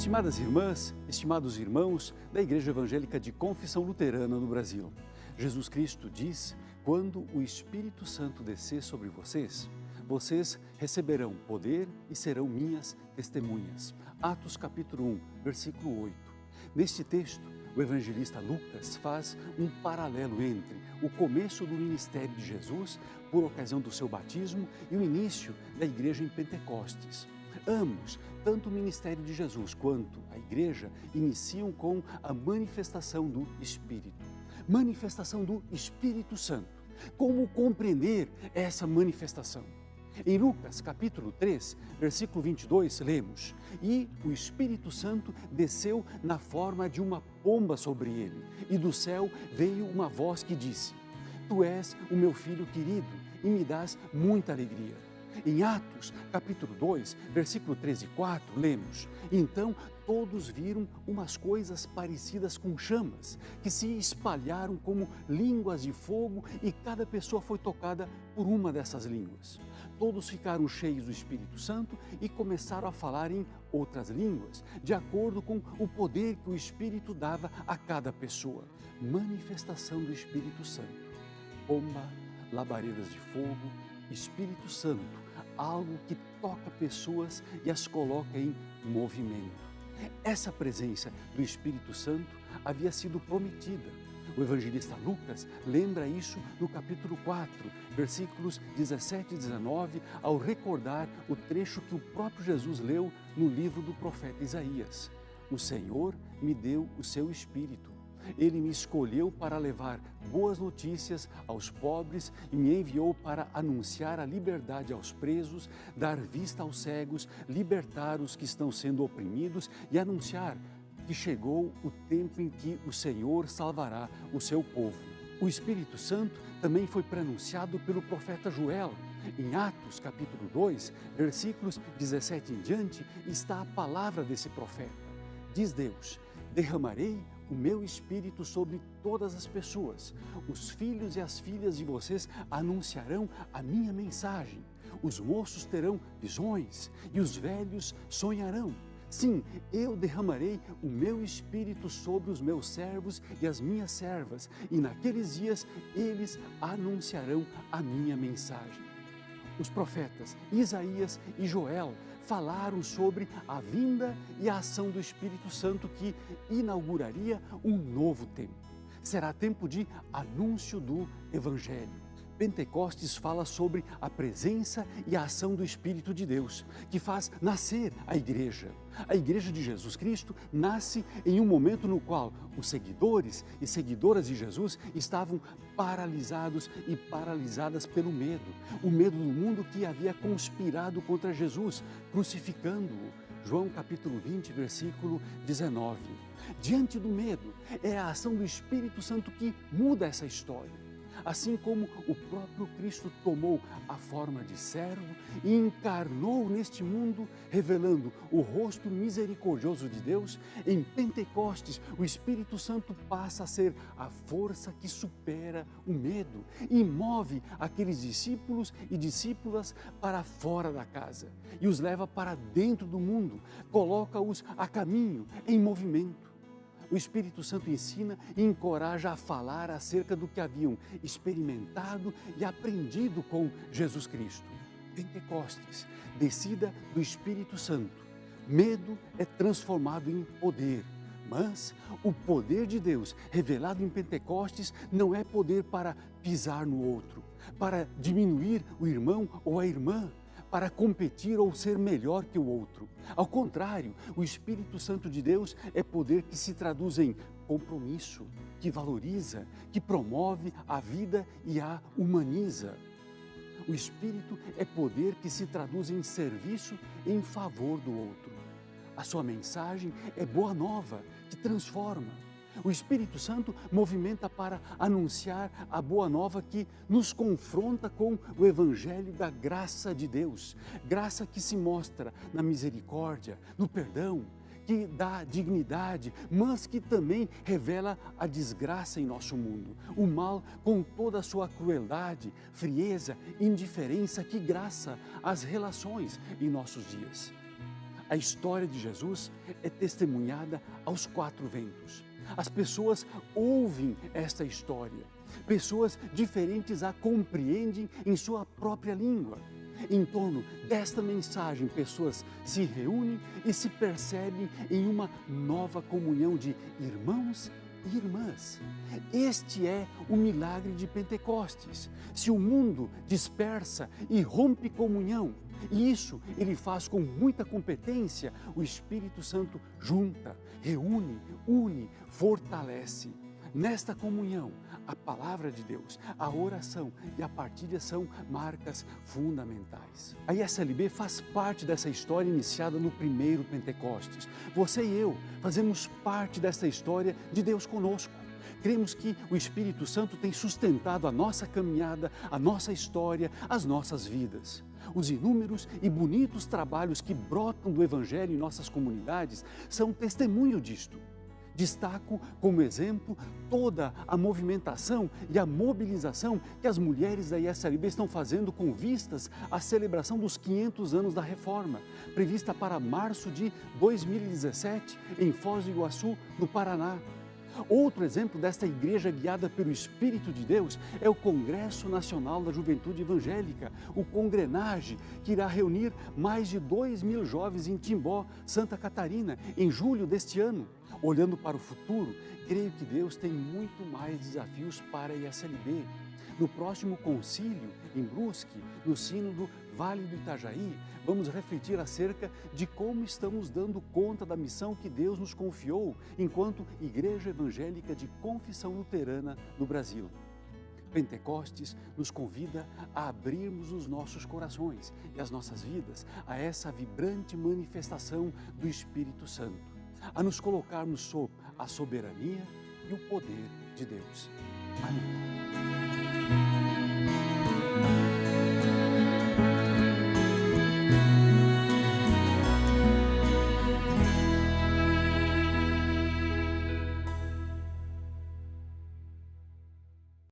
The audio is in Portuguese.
Estimadas irmãs, estimados irmãos da Igreja Evangélica de Confissão Luterana no Brasil, Jesus Cristo diz: quando o Espírito Santo descer sobre vocês, vocês receberão poder e serão minhas testemunhas. Atos capítulo 1, versículo 8. Neste texto, o evangelista Lucas faz um paralelo entre o começo do ministério de Jesus, por ocasião do seu batismo, e o início da igreja em Pentecostes. Ambos, tanto o ministério de Jesus quanto a igreja, iniciam com a manifestação do Espírito. Manifestação do Espírito Santo. Como compreender essa manifestação? Em Lucas capítulo 3, versículo 22, lemos: E o Espírito Santo desceu na forma de uma pomba sobre ele, e do céu veio uma voz que disse: Tu és o meu filho querido, e me dás muita alegria. Em Atos, capítulo 2, versículo 13 e 4, lemos: Então todos viram umas coisas parecidas com chamas, que se espalharam como línguas de fogo, e cada pessoa foi tocada por uma dessas línguas. Todos ficaram cheios do Espírito Santo e começaram a falar em outras línguas, de acordo com o poder que o Espírito dava a cada pessoa. Manifestação do Espírito Santo. Pomba, labaredas de fogo, Espírito Santo, algo que toca pessoas e as coloca em movimento. Essa presença do Espírito Santo havia sido prometida. O evangelista Lucas lembra isso no capítulo 4, versículos 17 e 19, ao recordar o trecho que o próprio Jesus leu no livro do profeta Isaías. O Senhor me deu o seu Espírito. Ele me escolheu para levar boas notícias aos pobres e me enviou para anunciar a liberdade aos presos, dar vista aos cegos, libertar os que estão sendo oprimidos e anunciar que chegou o tempo em que o Senhor salvará o seu povo. O Espírito Santo também foi pronunciado pelo profeta Joel. Em Atos capítulo 2, versículos 17 em diante, está a palavra desse profeta. Diz Deus: derramarei o meu Espírito sobre todas as pessoas. Os filhos e as filhas de vocês anunciarão a minha mensagem. Os moços terão visões e os velhos sonharão. Sim, eu derramarei o meu Espírito sobre os meus servos e as minhas servas, e naqueles dias eles anunciarão a minha mensagem. Os profetas Isaías e Joel falaram sobre a vinda e a ação do Espírito Santo que inauguraria um novo tempo. Será tempo de anúncio do Evangelho. Pentecostes fala sobre a presença e a ação do Espírito de Deus, que faz nascer a igreja. A igreja de Jesus Cristo nasce em um momento no qual os seguidores e seguidoras de Jesus estavam paralisados e paralisadas pelo medo. O medo do mundo que havia conspirado contra Jesus, crucificando-o. João capítulo 20, versículo 19. Diante do medo, é a ação do Espírito Santo que muda essa história. Assim como o próprio Cristo tomou a forma de servo e encarnou neste mundo, revelando o rosto misericordioso de Deus, em Pentecostes o Espírito Santo passa a ser a força que supera o medo e move aqueles discípulos e discípulas para fora da casa e os leva para dentro do mundo, coloca-os a caminho, em movimento. O Espírito Santo ensina e encoraja a falar acerca do que haviam experimentado e aprendido com Jesus Cristo. Pentecostes, descida do Espírito Santo. Medo é transformado em poder, mas o poder de Deus revelado em Pentecostes não é poder para pisar no outro, para diminuir o irmão ou a irmã, para competir ou ser melhor que o outro. Ao contrário, o Espírito Santo de Deus é poder que se traduz em compromisso, que valoriza, que promove a vida e a humaniza. O Espírito é poder que se traduz em serviço em favor do outro. A sua mensagem é boa nova, que transforma. O Espírito Santo movimenta para anunciar a boa nova que nos confronta com o Evangelho da graça de Deus. Graça que se mostra na misericórdia, no perdão, que dá dignidade, mas que também revela a desgraça em nosso mundo. O mal com toda a sua crueldade, frieza, indiferença que graça as relações em nossos dias. A história de Jesus é testemunhada aos quatro ventos. As pessoas ouvem esta história. Pessoas diferentes a compreendem em sua própria língua. Em torno desta mensagem, pessoas se reúnem e se percebem em uma nova comunhão de irmãos e irmãs. Este é o milagre de Pentecostes. Se o mundo dispersa e rompe comunhão, e isso ele faz com muita competência, o Espírito Santo junta, reúne, une, fortalece. Nesta comunhão, a palavra de Deus, a oração e a partilha são marcas fundamentais. A ISLB faz parte dessa história iniciada no primeiro Pentecostes. Você e eu fazemos parte dessa história de Deus conosco. Cremos que o Espírito Santo tem sustentado a nossa caminhada, a nossa história, as nossas vidas. Os inúmeros e bonitos trabalhos que brotam do Evangelho em nossas comunidades são testemunho disto. Destaco como exemplo toda a movimentação e a mobilização que as mulheres da ISLB estão fazendo com vistas à celebração dos 500 anos da Reforma, prevista para março de 2017, em Foz do Iguaçu, no Paraná. Outro exemplo desta igreja guiada pelo Espírito de Deus é o Congresso Nacional da Juventude Evangélica, o Congrenage, que irá reunir mais de 2.000 jovens em Timbó, Santa Catarina, em julho deste ano. Olhando para o futuro, creio que Deus tem muito mais desafios para a ISLB. No próximo concílio, em Brusque, no Sínodo Vale do Itajaí, vamos refletir acerca de como estamos dando conta da missão que Deus nos confiou enquanto Igreja Evangélica de Confissão Luterana no Brasil. Pentecostes nos convida a abrirmos os nossos corações e as nossas vidas a essa vibrante manifestação do Espírito Santo, a nos colocarmos sob a soberania e o poder de Deus. Amém.